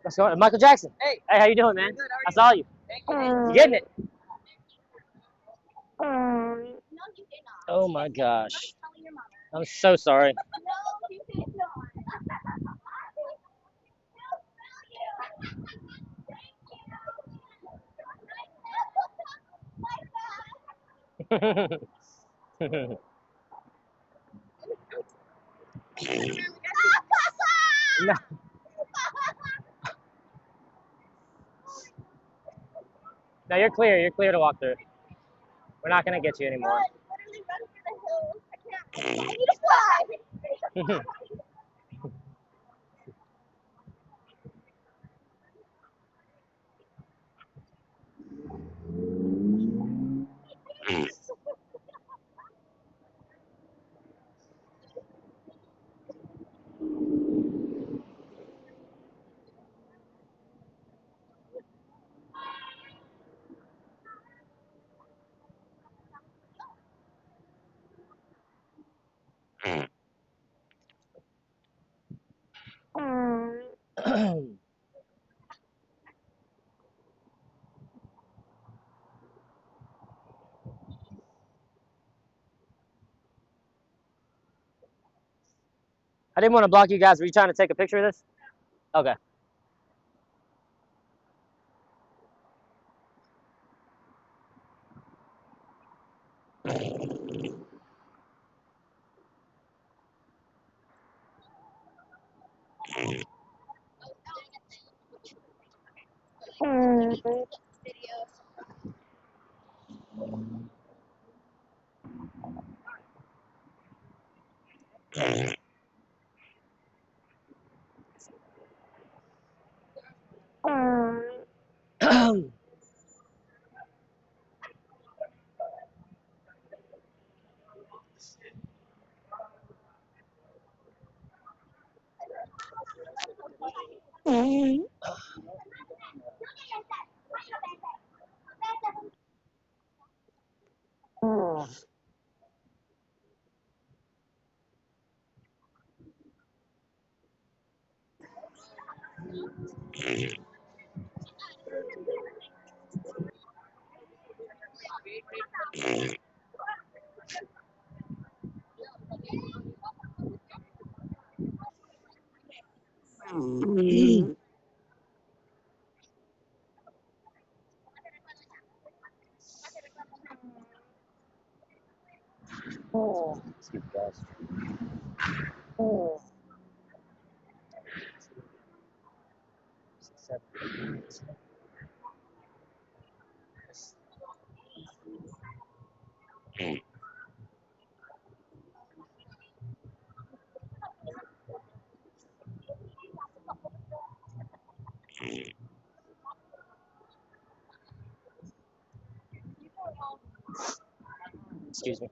What's going on? Michael Jackson. Hey, how you doing, man? Good, I saw you. You getting it? Oh my gosh. I'm so sorry. No, no, you're clear. You're clear to walk through. We're not gonna get you anymore. I didn't want to block you guys. Were you trying to take a picture of this? Okay. Excuse me, guys. 6, 7. Excuse me.